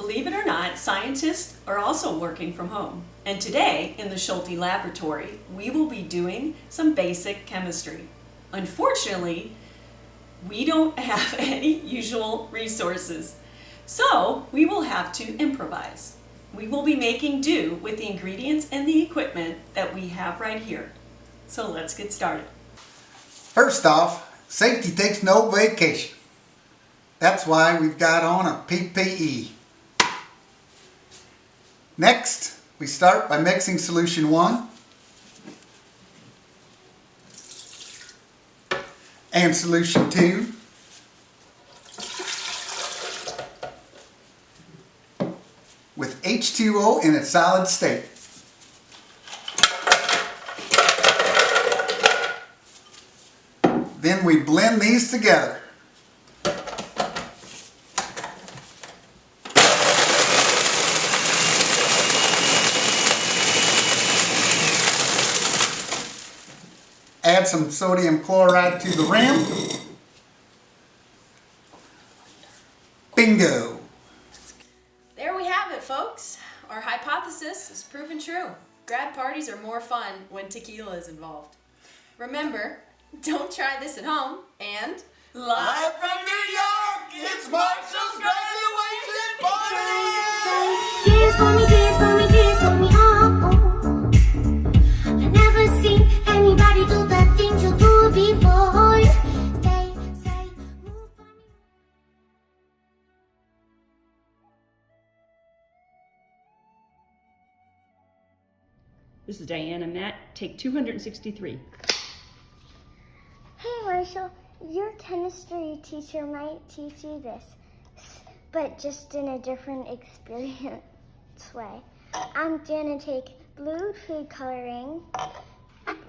Believe it or not, scientists are also working from home. And today, in the Schulte laboratory, we will be doing some basic chemistry. Unfortunately, we don't have any usual resources, so we will have to improvise. We will be making do with the ingredients and the equipment that we have right here. So let's get started. First off, safety takes no vacation. That's why we've got on a PPE. Next, we start by mixing solution 1 and solution 2. With H2O in its solid state. Then we blend these together. Add some sodium chloride to the rim. Bingo! There we have it, folks. Our hypothesis is proven true. Grad parties are more fun when tequila is involved. Remember, don't try this at home, and Live from New York, it's Marshall's graduation party! Tears for me, tears for me, tears for me, oh. I never seen anybody do the things you do before. They say, move for me. This is Diana Matt, take 263. Hey Marshall, your chemistry teacher might teach you this, but just in a different experience way. I'm gonna take blue food coloring,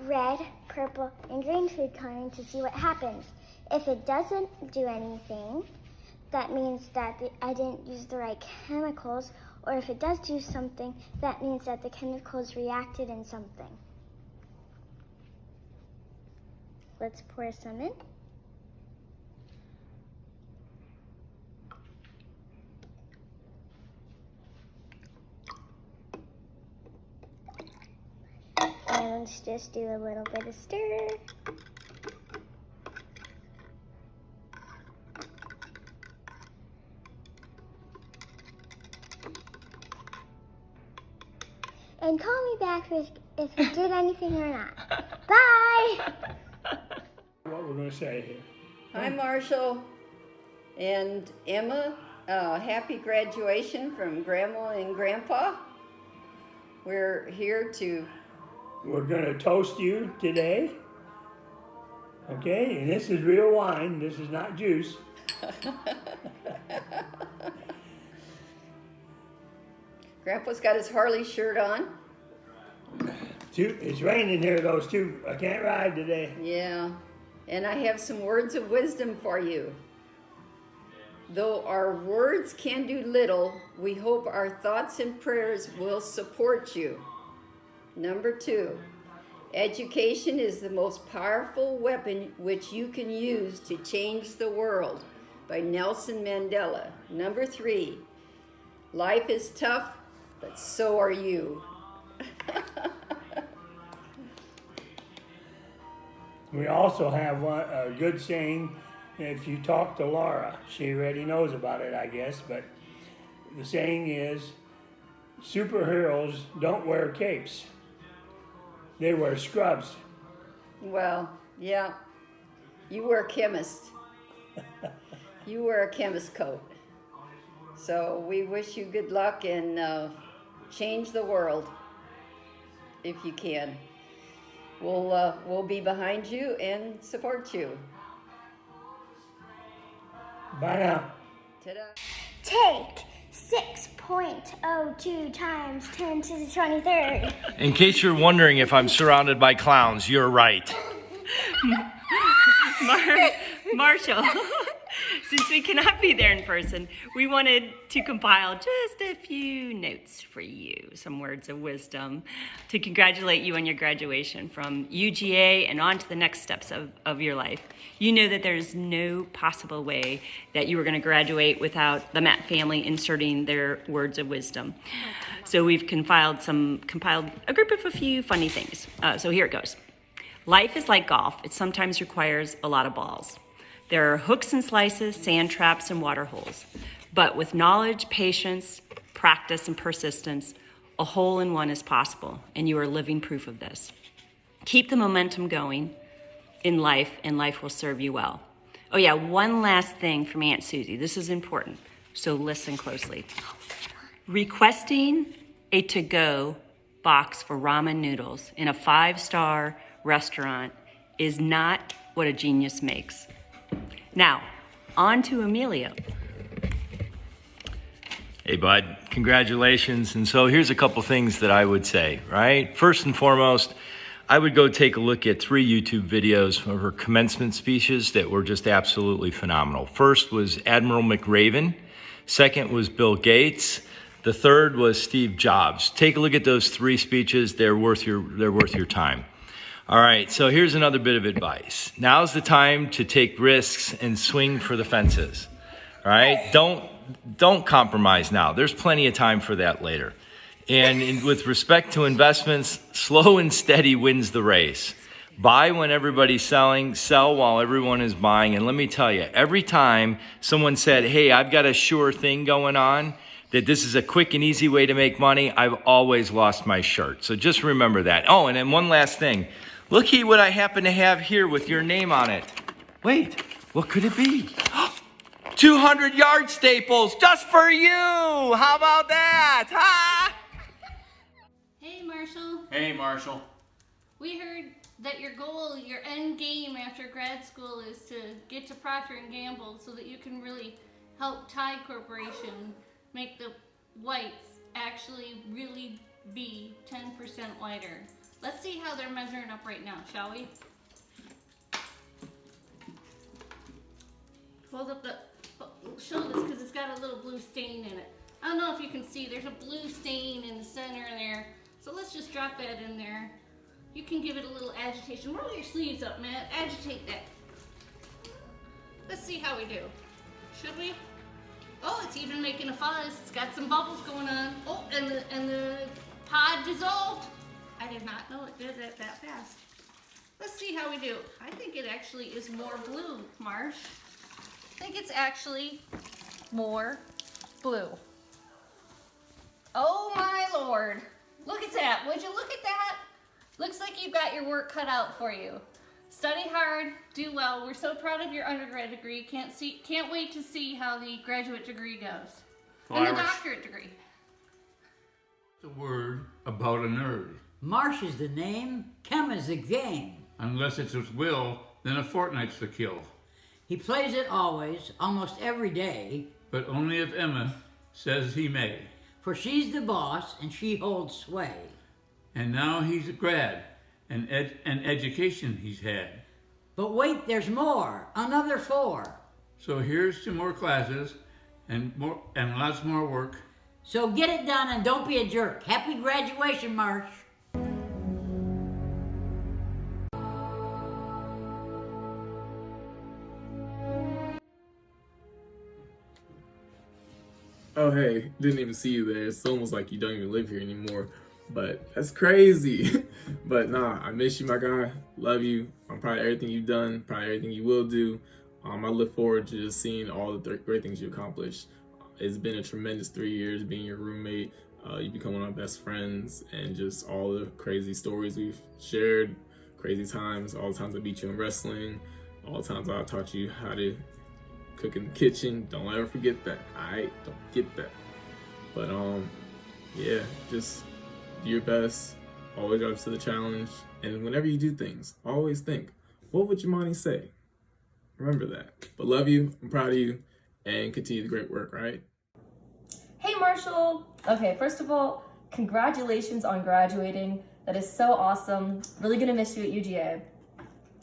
red, purple, and green food coloring to see what happens. If it doesn't do anything, that means that I didn't use the right chemicals, or if it does do something, that means that the chemicals reacted in something. Let's pour some in. And let's just do a little bit of stir. And call me back if you did anything or not. Bye! What we're going to say here. Hi, Marshall and Emma. Happy graduation from Grandma and Grandpa. We're here to... We're going to toast you today. Okay, and this is real wine. This is not juice. Grandpa's got his Harley shirt on. It's raining here, those two. I can't ride today. Yeah, and I have some words of wisdom for you. Though our words can do little, we hope our thoughts and prayers will support you. Number 2, education is the most powerful weapon which you can use to change the world, by Nelson Mandela. Number 3, life is tough, but so are you. We also have a good saying. If you talk to Laura, she already knows about it, I guess, but the saying is, superheroes don't wear capes. They wear scrubs. Well, yeah, you were a chemist. You wear a chemist coat. So we wish you good luck and change the world if you can. We'll be behind you and support you. Bye now. Ta-da. Take 6.02 times 10 to the 23rd. In case you're wondering if I'm surrounded by clowns, you're right. Marshall, Since we cannot be there in person, we wanted to compile just a few notes for you, some words of wisdom to congratulate you on your graduation from UGA and on to the next steps of your life. You know that there's no possible way that you were going to graduate without the Matt family inserting their words of wisdom. So we've compiled a group of a few funny things. So here it goes. Life is like golf. It sometimes requires a lot of balls. There are hooks and slices, sand traps, and water holes. But with knowledge, patience, practice, and persistence, a hole-in-one is possible, and you are living proof of this. Keep the momentum going in life, and life will serve you well. Oh yeah, one last thing from Aunt Susie. This is important, so listen closely. Requesting a to-go box for ramen noodles in a 5-star restaurant is not what a genius makes. Now, on to Emilio. Hey, bud, congratulations. And so here's a couple things that I would say, right? First and foremost, I would go take a look at 3 YouTube videos of her commencement speeches that were just absolutely phenomenal. First was Admiral McRaven. Second was Bill Gates. The third was Steve Jobs. Take a look at those 3 speeches. They're worth your time. All right, so here's another bit of advice. Now's the time to take risks and swing for the fences. All right, don't compromise now. There's plenty of time for that later. And with respect to investments, slow and steady wins the race. Buy when everybody's selling, sell while everyone is buying. And let me tell you, every time someone said, hey, I've got a sure thing going on, that this is a quick and easy way to make money, I've always lost my shirt. So just remember that. Oh, and then one last thing. Looky what I happen to have here with your name on it. Wait, what could it be? 200 yard staples just for you. How about that? Ha! Hey, Marshall. Hey, Marshall. We heard that your goal, your end game after grad school is to get to Procter & Gamble so that you can really help Tide Corporation make the whites actually really be 10% whiter. Let's see how they're measuring up right now, shall we? Hold up show this because it's got a little blue stain in it. I don't know if you can see, there's a blue stain in the center there. So let's just drop that in there. You can give it a little agitation. Roll your sleeves up, Matt. Agitate that. Let's see how we do. Should we? Oh, it's even making a fuzz. It's got some bubbles going on. Oh, and the pod dissolved. I did not know it did it that fast. Let's see how we do. I think it actually is more blue, Marsh. I think it's actually more blue. Oh my Lord. Look at that. Would you look at that? Looks like you've got your work cut out for you. Study hard, do well. We're so proud of your undergrad degree. Can't wait to see how the graduate degree goes. And the doctorate degree. The word about a nerd. Marsh is the name, Chem is the game. Unless it's his will, then a fortnight's the kill. He plays it always, almost every day. But only if Emma says he may. For she's the boss and she holds sway. And now he's a grad, an education he's had. But wait, there's more, another 4. So here's to more classes and lots more work. So get it done and don't be a jerk. Happy graduation, Marsh. Oh hey, didn't even see you there. It's almost like you don't even live here anymore. But that's crazy. But nah, I miss you, my guy. Love you. I'm proud of everything you've done, proud of everything you will do. I look forward to just seeing all the great things you accomplished. It's been a tremendous 3 years being your roommate. You become one of my best friends, and just all the crazy stories we've shared, crazy times, all the times I beat you in wrestling, all the times I taught you how to cook in the kitchen. Don't ever forget that. Alright, don't forget that. But yeah, just do your best. Always rise to the challenge. And whenever you do things, always think, what would your mommy say? Remember that. But love you. I'm proud of you, and continue the great work. Right? Hey Marshall! Okay, first of all, congratulations on graduating. That is so awesome. Really gonna miss you at UGA.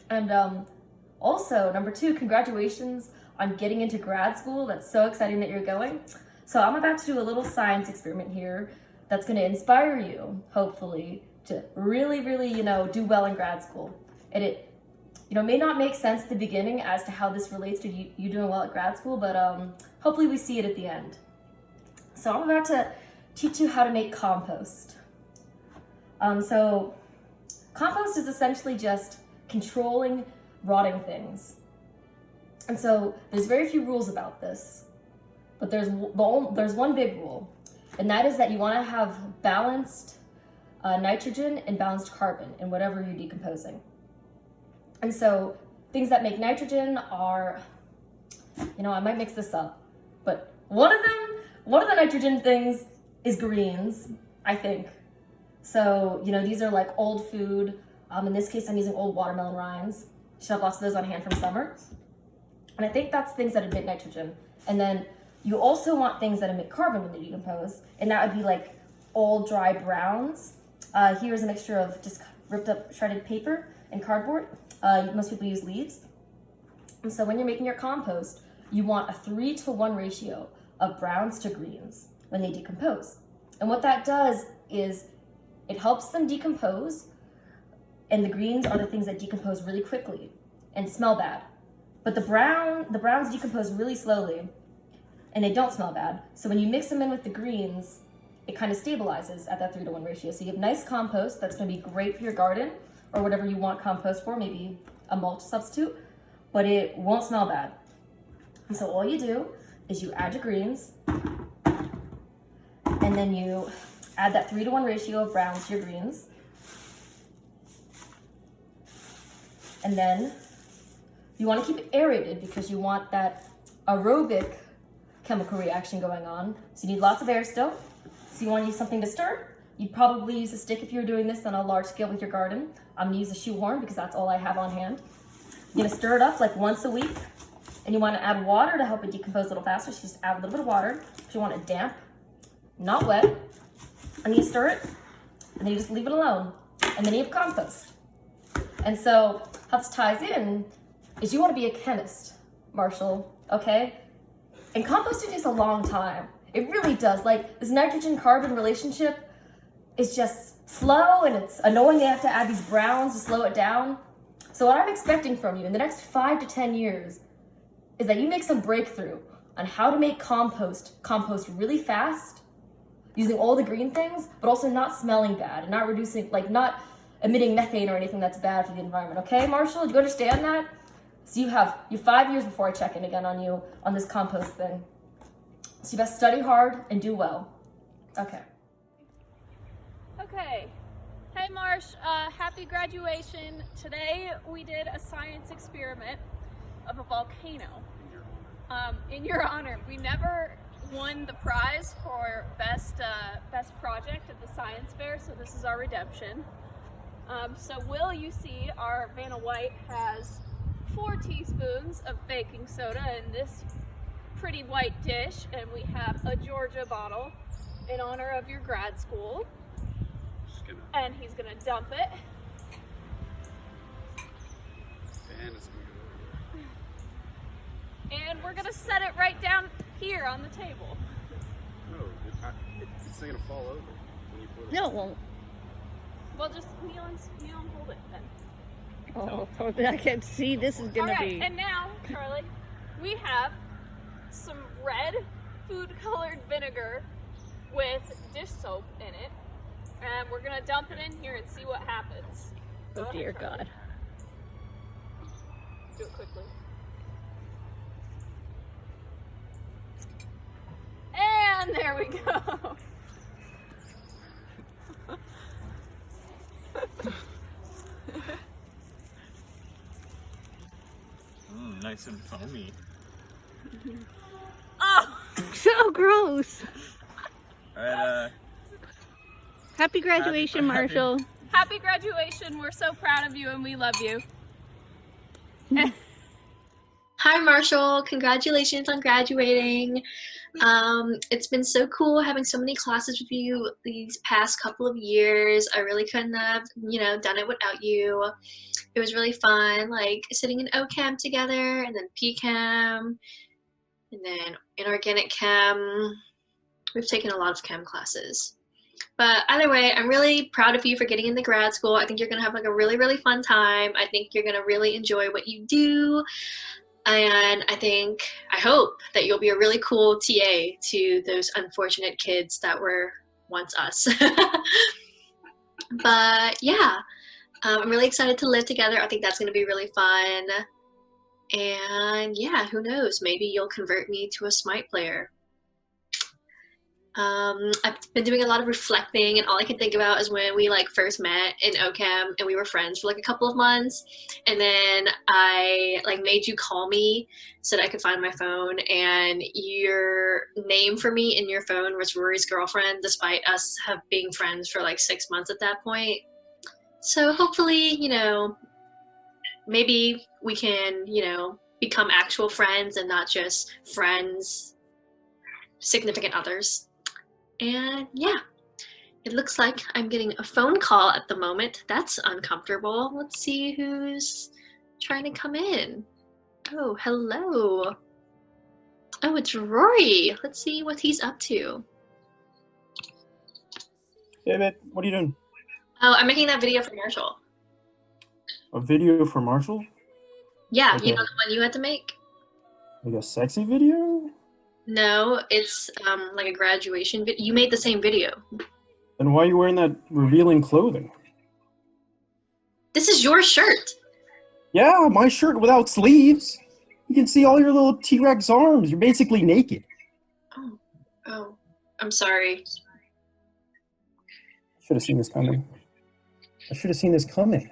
And also, number 2, congratulations on getting into grad school. That's so exciting that you're going. So I'm about to do a little science experiment here that's going to inspire you, hopefully, to really, really, do well in grad school. And it, may not make sense at the beginning as to how this relates to you doing well at grad school, but hopefully we see it at the end. So I'm about to teach you how to make compost. So compost is essentially just controlling rotting things. And so there's very few rules about this, but there's one big rule, and that is that you want to have balanced nitrogen and balanced carbon in whatever you're decomposing. And so things that make nitrogen are, I might mix this up, but one of the nitrogen things is greens, I think. So, these are like old food. In this case, I'm using old watermelon rinds. Should have lots of those on hand from summer. And I think that's things that emit nitrogen. And then you also want things that emit carbon when they decompose. And that would be like old dry browns. Here's a mixture of just ripped up shredded paper and cardboard. Most people use leaves. And so when you're making your compost, you want a 3-to-1 ratio of browns to greens when they decompose. And what that does is it helps them decompose, and the greens are the things that decompose really quickly and smell bad. But the browns decompose really slowly, and they don't smell bad. So when you mix them in with the greens, it kind of stabilizes at that 3-to-1 ratio. So you have nice compost that's going to be great for your garden or whatever you want compost for, maybe a mulch substitute, but it won't smell bad. And so all you do is you add your greens, and then you add that 3-to-1 ratio of browns to your greens. And then you want to keep it aerated because you want that aerobic chemical reaction going on. So you need lots of air still. So you want to use something to stir. You'd probably use a stick if you're doing this on a large scale with your garden. I'm gonna use a shoehorn because that's all I have on hand. You're gonna stir it up like once a week, and you want to add water to help it decompose a little faster. So just add a little bit of water. You want it damp, not wet. And you stir it, and then you just leave it alone. And then you have compost. And so how this ties in is you want to be a chemist, Marshall, okay? And composting takes a long time. It really does. Like, this nitrogen-carbon relationship is just slow, and it's annoying. They have to add these browns to slow it down. So what I'm expecting from you in the next 5 to 10 years is that you make some breakthrough on how to make compost really fast, using all the green things, but also not smelling bad and not reducing, not emitting methane or anything that's bad for the environment. Okay, Marshall, do you understand that? So you have 5 years before I check in again on you on this compost thing. So you best study hard and do well. Okay. Okay. Hey Marsh, happy graduation. Today we did a science experiment of a volcano. In your honor. We never won the prize for best project at the science fair, so this is our redemption. So Will, you see, our Vanna White has 4 teaspoons of baking soda in this pretty white dish, and we have a Georgia bottle in honor of your grad school. And he's gonna dump it. And we're gonna set it right down here on the table. No, it's not gonna fall over when you put it. No, it won't. Well, just kneel and hold it then. Oh, I can see this is gonna be. And now, Charlie, we have some red food-colored vinegar with dish soap in it, and we're gonna dump it in here and see what happens. Oh dear God. Do it quickly. And there we go. Nice and foamy. Oh, so gross. All right. Happy graduation, Marshall. Happy graduation. We're so proud of you and we love you. Hi, Marshall. Congratulations on graduating. It's been so cool having so many classes with you these past couple of years. I really couldn't have, done it without you. It was really fun, like sitting in OChem together, and then PChem, and then inorganic chem. We've taken a lot of chem classes. But either way, I'm really proud of you for getting into grad school. I think you're going to have like a really, really fun time. I think you're going to really enjoy what you do. And I hope that you'll be a really cool TA to those unfortunate kids that were once us. But yeah, I'm really excited to live together. I think that's going to be really fun. And yeah, who knows? Maybe you'll convert me to a Smite player. I've been doing a lot of reflecting, and all I can think about is when we like first met in OChem and we were friends for like a couple of months, and then I like made you call me so that I could find my phone, and your name for me in your phone was Rory's girlfriend, despite us being friends for like 6 months at that point. So hopefully, maybe we can, become actual friends and not just friends, significant others. And yeah, it looks like I'm getting a phone call at the moment. That's uncomfortable. Let's see who's trying to come in. Oh, hello. Oh, it's Rory. Let's see what he's up to. Hey, babe, what are you doing? Oh, I'm making that video for Marshall. A video for Marshall? Yeah, Okay. you know the one you had to make? Like a sexy video? No, it's like a graduation video. You made the same video. Then why are you wearing that revealing clothing? This is your shirt. Yeah, my shirt without sleeves. You can see all your little T-Rex arms. You're basically naked. Oh, I'm sorry. Should have seen this coming. I should have seen this coming.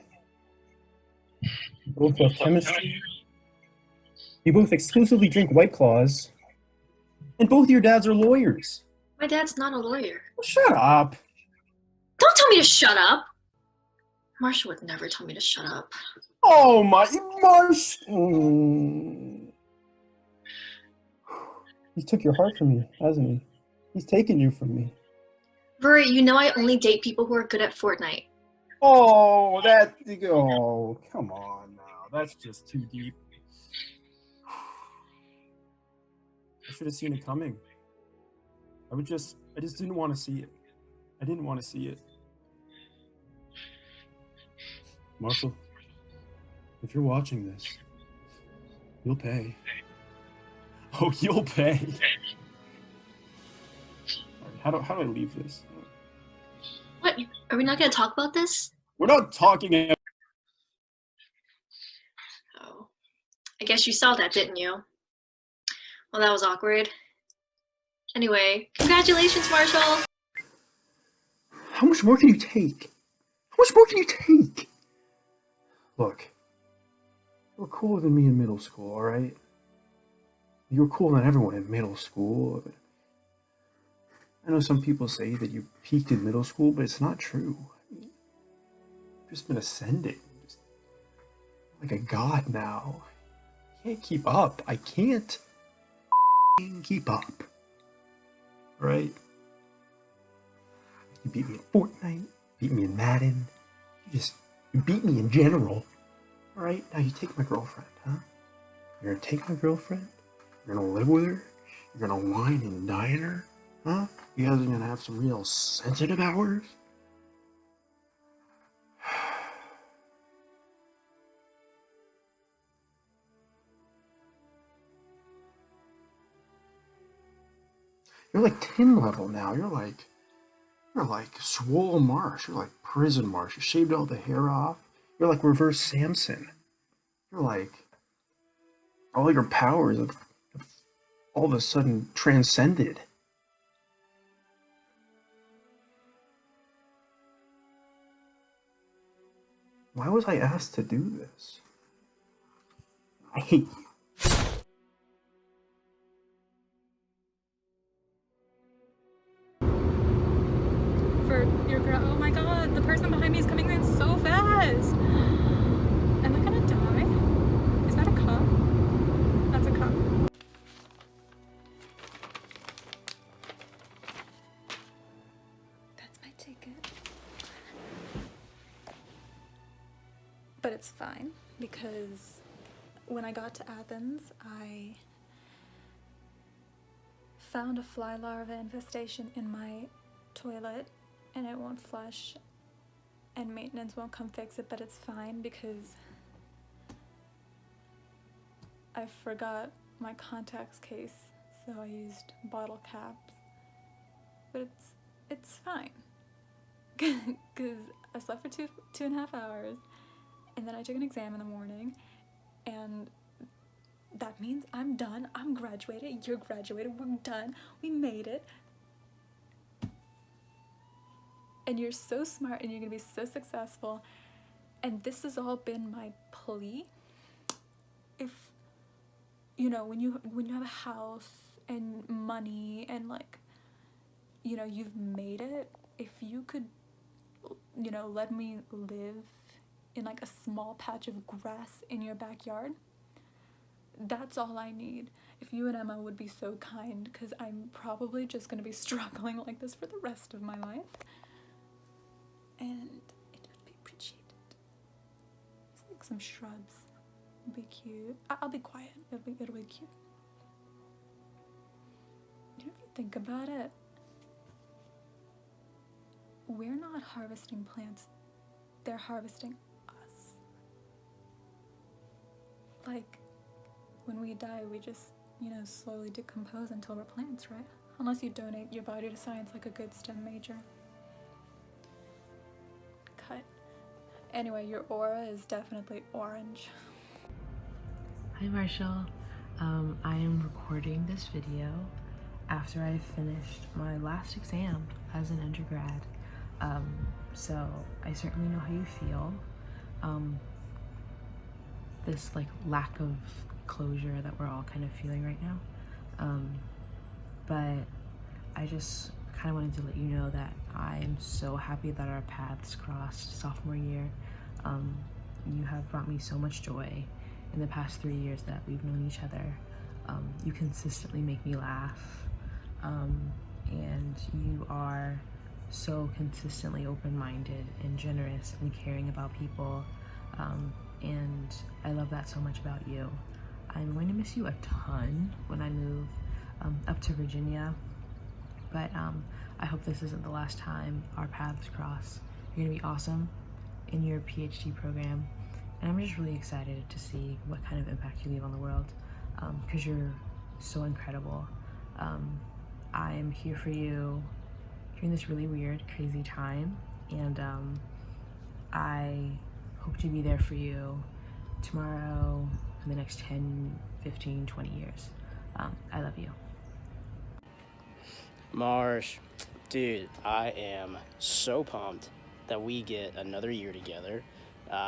You both love chemistry. You both exclusively drink White Claws. And both of your dads are lawyers. My dad's not a lawyer. Well, shut up. Don't tell me to shut up. Marshall would never tell me to shut up. Oh my, Marsh. He took your heart from you, hasn't he? He's taken you from me. Rory, you know I only date people who are good at Fortnite. Oh, come on now. That's just too deep. I should have seen it coming. I just didn't want to see it. I didn't want to see it. Marshall, if you're watching this, you'll pay. Oh, you'll pay. All right, how do I leave this? What? Are we not going to talk about this? We're not talking about... Oh. I guess you saw that, didn't you? Well, that was awkward. Anyway, congratulations, Marshall! How much more can you take? How much more can you take? Look, you were cooler than me in middle school, alright? You were cooler than everyone in middle school. I know some people say that you peaked in middle school, but it's not true. You've just been ascending. Just like a god now. I can't keep up. I can't keep up. Right? You beat me in Fortnite, beat me in Madden, you beat me in general. Alright, now you take my girlfriend, huh? You're gonna take my girlfriend, you're gonna live with her, you're gonna wine and dine her, huh? You guys are gonna have some real sensitive hours? You're like 10 level now. You're like Swole Marsh. You're like Prison Marsh. You shaved all the hair off. You're like reverse Samson. You're like all your powers have all of a sudden transcended. Why was I asked to do this? I hate you. For your girl. Oh my god, the person behind me is coming in so fast. Am I gonna die? Is that a cop? but it's fine because when I got to Athens, I found a fly larva infestation in my toilet and it won't flush and maintenance won't come fix it, but it's fine because I forgot my contacts case, so I used bottle caps. But it's fine because I slept for two and a half hours and then I took an exam in the morning, and that means I'm done. I'm graduated. You're graduated. We're done. We made it. And you're so smart and you're gonna be so successful. And this has all been my plea. If, you know, when you have a house and money and like, you know, you've made it, if you could, you know, let me live in like a small patch of grass in your backyard, that's all I need. If you and Emma would be so kind, because I'm probably just gonna be struggling like this for the rest of my life. And it would be appreciated. It's like some shrubs. It'll be cute. I'll be quiet. It'll be cute. You know, if you think about it, we're not harvesting plants. They're harvesting us. Like, when we die, we just, you know, slowly decompose until we're plants, right? Unless you donate your body to science like a good STEM major. Cut. Anyway, your aura is definitely orange. Hi Marshall. I am recording this video after I finished my last exam as an undergrad. So I certainly know how you feel. This like lack of closure that we're all kind of feeling right now. But I just kind of wanted to let you know that I am so happy that our paths crossed sophomore year. You have brought me so much joy in the past 3 years that we've known each other. You consistently make me laugh, and you are so consistently open-minded and generous and caring about people, and I love that so much about you. I'm going to miss you a ton when I move up to Virginia, but I hope this isn't the last time our paths cross. You're gonna be awesome in your PhD program, and I'm just really excited to see what kind of impact you leave on the world, because you're so incredible. I am here for you during this really weird, crazy time, and I hope to be there for you tomorrow, in the next 10, 15, 20 years. I love you. Marsh, dude, I am so pumped that we get another year together.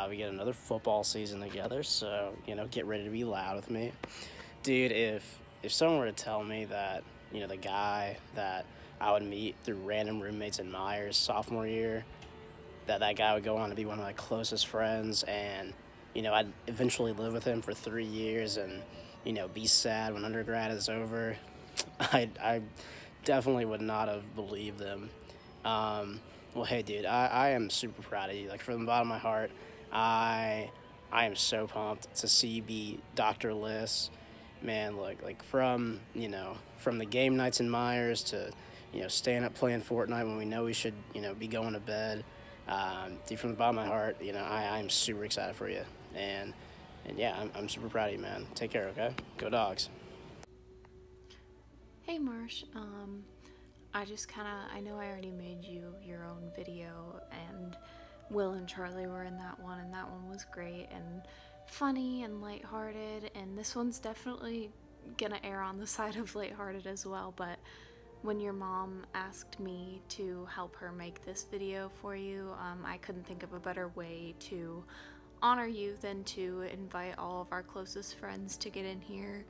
We get another football season together, so, you know, get ready to be loud with me. Dude, if someone were to tell me that, you know, the guy that I would meet through random roommates in Myers sophomore year, that guy would go on to be one of my closest friends, and, you know, I'd eventually live with him for 3 years and, you know, be sad when undergrad is over, I definitely would not have believed them. Well, hey, dude, I am super proud of you. Like, from the bottom of my heart, I am so pumped to see you be Dr. Liss. Man, look, like, from, you know, from the game nights in Myers to, you know, staying up playing Fortnite when we know we should, you know, be going to bed. Dude, from the bottom of my heart, you know, I'm super excited for you. And yeah, I'm super proud of you, man. Take care, okay? Go Dogs. Hey Marsh, I know I already made you your own video, and Will and Charlie were in that one, and that one was great and funny and lighthearted, and this one's definitely gonna err on the side of lighthearted as well. But when your mom asked me to help her make this video for you, I couldn't think of a better way to honor you than to invite all of our closest friends to get in here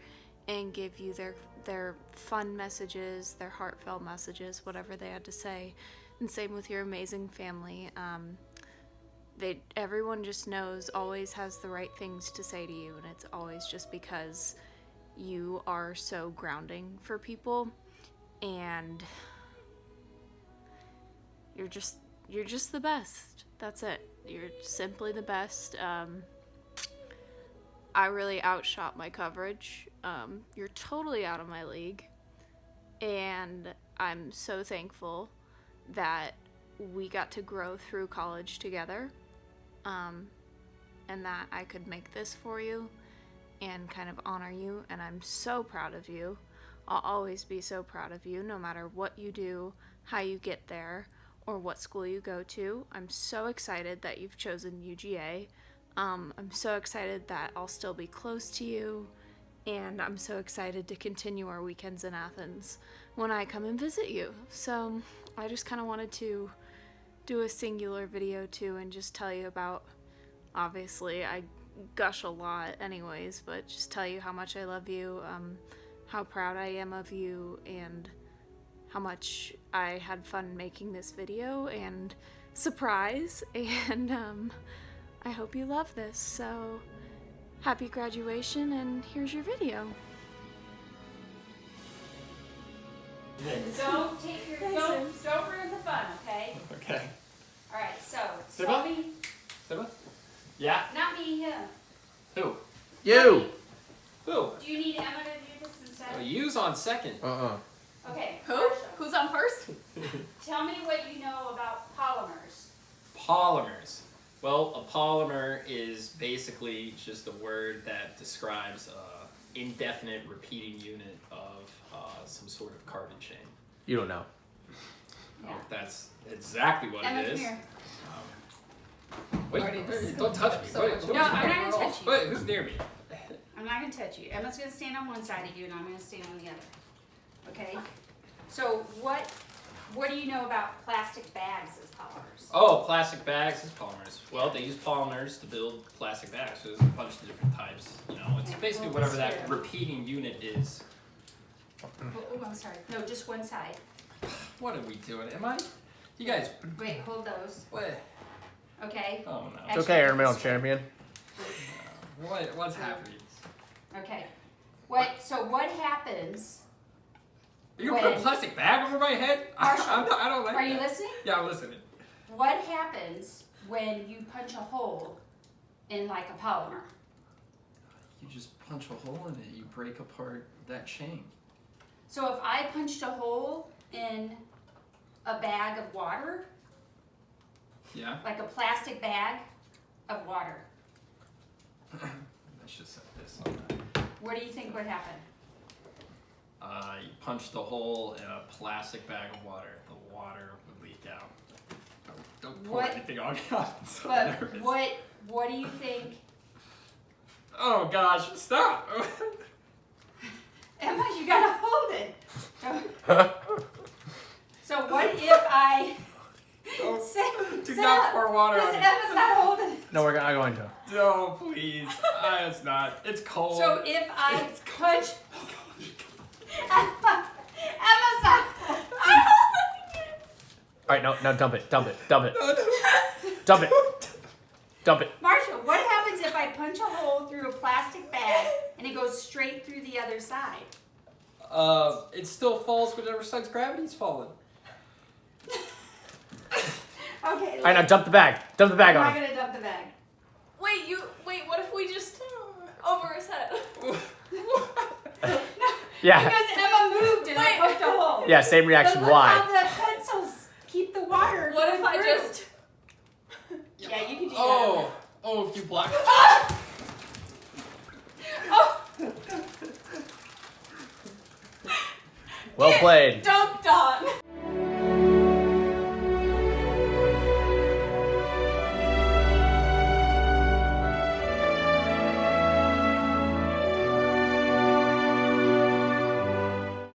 and give you their fun messages, their heartfelt messages, whatever they had to say. And same with your amazing family. Everyone just knows, always has the right things to say to you, and it's always just because you are so grounding for people, and you're just you're just the best. That's it. You're simply the best. I really outshot my coverage. You're totally out of my league. And I'm so thankful that we got to grow through college together. And that I could make this for you and kind of honor you. And I'm so proud of you. I'll always be so proud of you, no matter what you do, how you get there, or what school you go to. I'm so excited that you've chosen UGA. I'm so excited that I'll still be close to you, and I'm so excited to continue our weekends in Athens when I come and visit you. So I just kind of wanted to do a singular video too and just tell you about, obviously I gush a lot anyways, but just tell you how much I love you, how proud I am of you, and how much I had fun making this video and surprise, and I hope you love this. So happy graduation, and here's your video. Don't take your don't ruin the fun, okay? Okay. All right. So Siba? Swami, Siba? Yeah? not me, him. Who? You! Who? Do you need Emma to do this instead? Oh, you's on second. Okay. Who? Marsha, Who's on first? tell me what you know about polymers. Polymers. Well, a polymer is basically just a word that describes an indefinite repeating unit of some sort of carbon chain. You don't know. Yeah. That's exactly what Emma, it come is. here. Wait, don't touch me. Wait, No, I'm not gonna touch you. Wait, who's near me? I'm not gonna touch you. Emma's gonna stand on one side of you, and I'm gonna stand on the other. Okay. So what do you know about plastic bags as polymers? Oh, plastic bags is polymers. Well, they use polymers to build plastic bags. So there's a bunch of different types. You know, it's basically whatever that repeating unit is. Oh, I'm sorry. No, just one side. What are we doing? Am I? You guys. Wait, hold those. What? Okay. Oh no. It's okay, Air Mail Champion. What's happening? Okay. So what happens? You gonna put a plastic bag over my head? I don't like Are you that. listening? Yeah, I'm listening. What happens when you punch a hole in like a polymer? You just punch a hole in it. You break apart that chain. So if I punched a hole in a bag of water, Yeah. like a plastic bag of water, Let's just set this on that. what do you think would happen? You punched a hole in a plastic bag of water. The water would leak out. Don't pour What- anything on me. I'm so But nervous. what do you think? Oh gosh, stop! Emma, you gotta hold it. So what if I Do not pour water on Because me. Emma's not holding it. No, I'm going to. No, please. It's not. It's cold. So if I punch Emma's not Alright, no, dump it. Dump it. Dump it. Dump it. Marsha, what happens if I punch a hole through a plastic bag and it goes straight through the other side? It still falls whatever side's gravity's falling. Okay. Alright, now dump the bag. Dump the bag I'm on not him. gonna dump the bag. Wait, what if we just over his head? Yeah. Because Emma moved and I poked a hole. Yeah, same reaction. But look Why? how the pencils keep the water. What if I through. just Yeah, you can do Oh, if you block. that. Oh. Well played. dunked on?